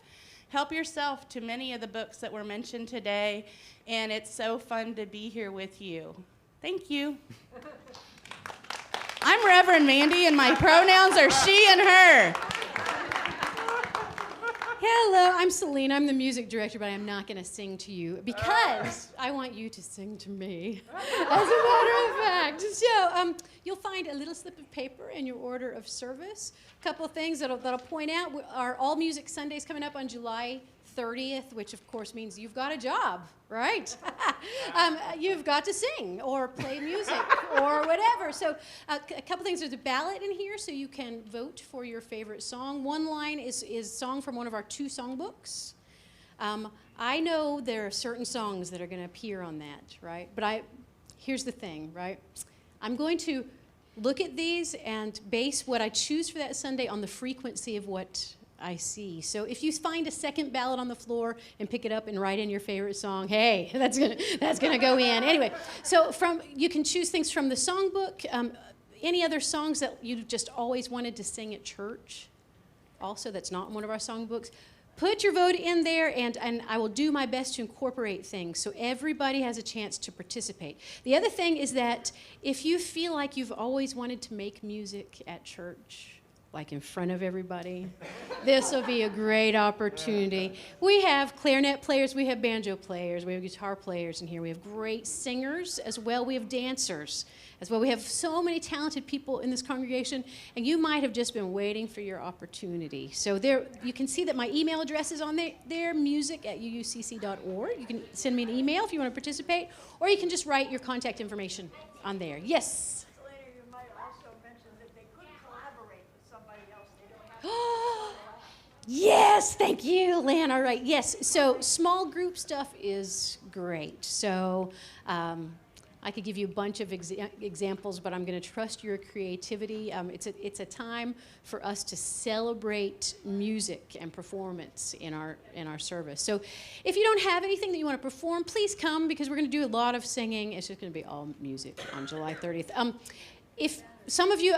Help yourself to many of the books that were mentioned today, and it's so fun to be here with you. Thank you. I'm Reverend Mandy, and my pronouns are she and her. Hello, I'm Selena. I'm the music director, but I'm not going to sing to you because I want you to sing to me, as a matter of fact. So you'll find a little slip of paper in your order of service. A couple of things that'll point out are All Music Sundays coming up on July 30th, which of course means you've got a job, right? You've got to sing or play music or whatever. So a couple things. There's a ballot in here so you can vote for your favorite song. One line is song from one of our 2 songbooks. I know there are certain songs that are going to appear on that, right? But here's the thing, right? I'm going to look at these and base what I choose for that Sunday on the frequency of what I see. So if you find a second ballot on the floor and pick it up and write in your favorite song, hey, that's gonna go in. Anyway, so you can choose things from the songbook, any other songs that you just always wanted to sing at church. Also, that's not in one of our songbooks. Put your vote in there, and I will do my best to incorporate things so everybody has a chance to participate. The other thing is that if you feel like you've always wanted to make music at church, like in front of everybody, this will be a great opportunity. We have clarinet players, we have banjo players, we have guitar players in here, we have great singers as well, we have dancers as well. We have so many talented people in this congregation, and you might have just been waiting for your opportunity. So there, you can see that my email address is on there, music@uucc.org. You can send me an email if you want to participate, or you can just write your contact information on there. Yes? Yes, thank you, Lynn. All right, yes. So small group stuff is great. So I could give you a bunch of examples, but I'm going to trust your creativity. It's a time for us to celebrate music and performance in our service. So if you don't have anything that you want to perform, please come because we're going to do a lot of singing. It's just going to be all music on July 30th. If some of you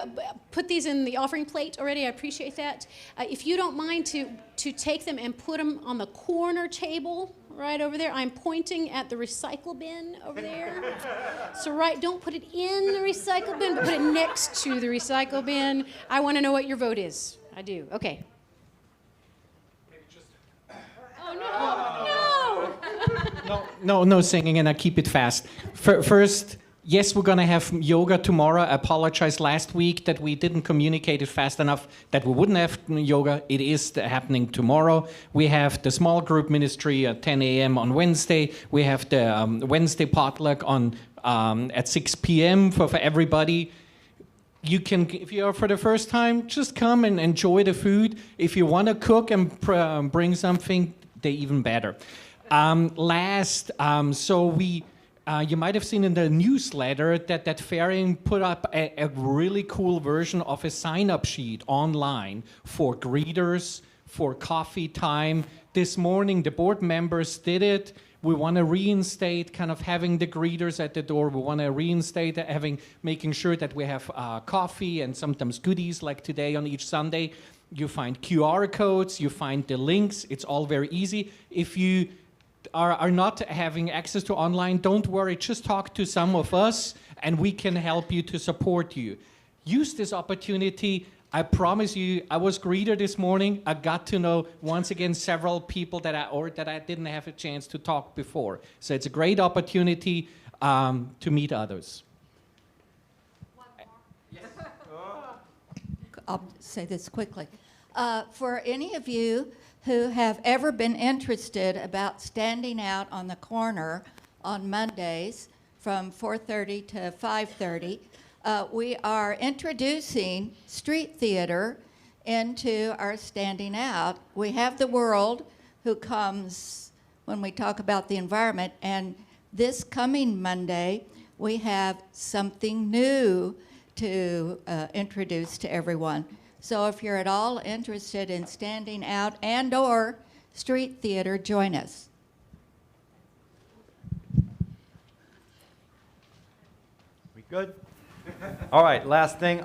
put these in the offering plate already, I appreciate that. If you don't mind to take them and put them on the corner table right over there. I'm pointing at the recycle bin over there. So don't put it in the recycle bin, but put it next to the recycle bin. I want to know what your vote is. I do. Okay. Oh, no. No singing, and I keep it fast. First, yes, we're going to have yoga tomorrow. I apologize last week that we didn't communicate it fast enough that we wouldn't have yoga. It is happening tomorrow. We have the small group ministry at 10 a.m. on Wednesday. We have the Wednesday potluck at 6 p.m. for everybody. You can, if you are for the first time, just come and enjoy the food. If you want to cook and bring something, they even better. You might have seen in the newsletter that Fairing put up a really cool version of a sign-up sheet online for greeters, for coffee time. This morning, the board members did it. We want to reinstate kind of having the greeters at the door. We want to reinstate making sure that we have coffee and sometimes goodies like today on each Sunday. You find QR codes, you find the links. It's all very easy. If you are not having access to online, don't worry, just talk to some of us and we can help you to support you. Use this opportunity. I promise you, I was greeter this morning. I got to know once again several people that I didn't have a chance to talk before. So it's a great opportunity to meet others. I'll say this quickly. For any of you who have ever been interested about standing out on the corner on Mondays from 4:30 to 5:30, we are introducing street theater into our standing out. We have the world who comes when we talk about the environment, and this coming Monday, we have something new to introduce to everyone. So if you're at all interested in standing out and or street theater, join us. We good? All right, last thing,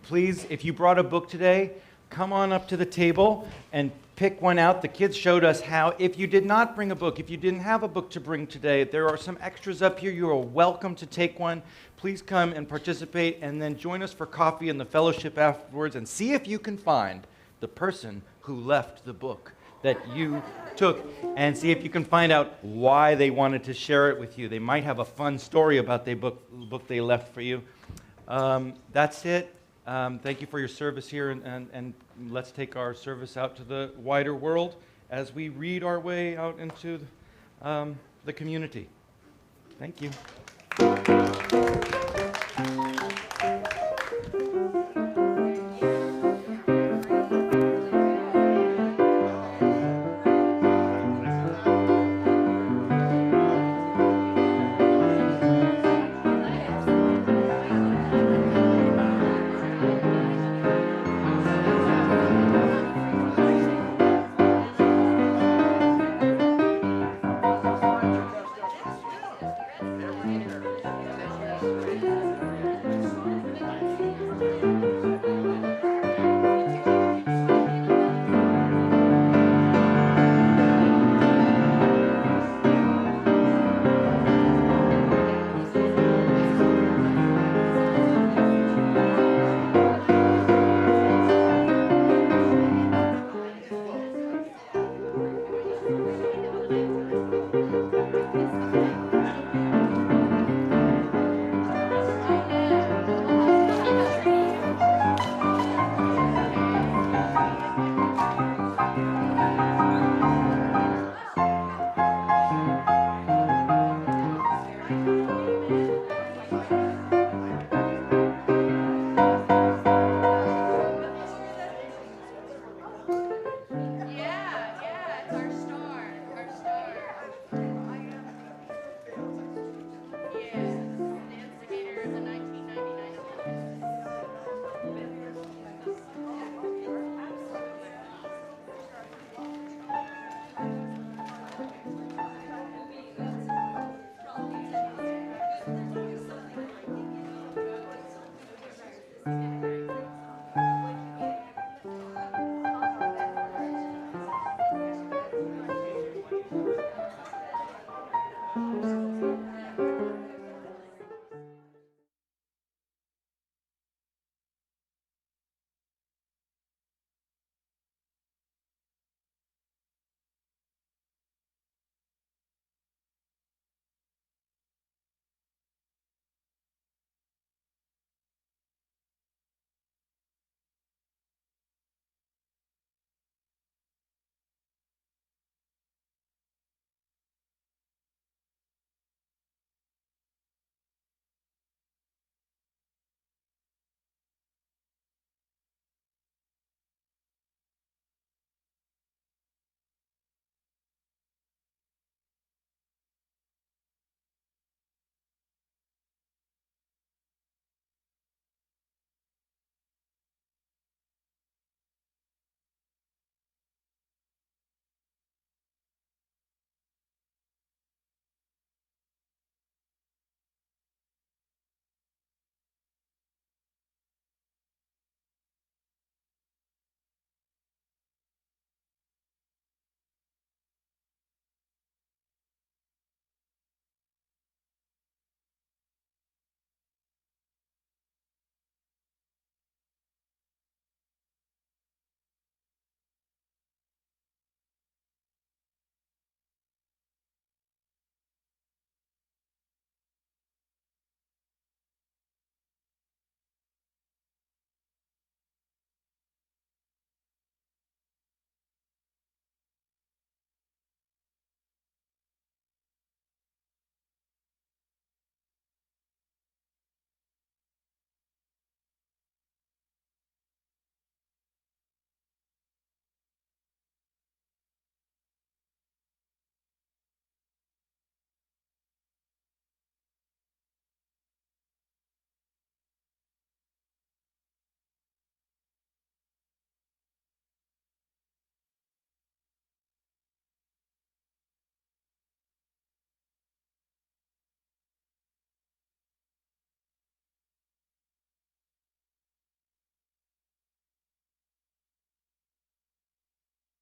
please, if you brought a book today, come on up to the table and pick one out. The kids showed us how. If you did not bring a book, if you didn't have a book to bring today, there are some extras up here. You are welcome to take one. Please come and participate, and then join us for coffee and the fellowship afterwards, and see if you can find the person who left the book that you took, and see if you can find out why they wanted to share it with you. They might have a fun story about the book they left for you. That's it. Thank you for your service here, and let's take our service out to the wider world as we read our way out into the community. Thank you.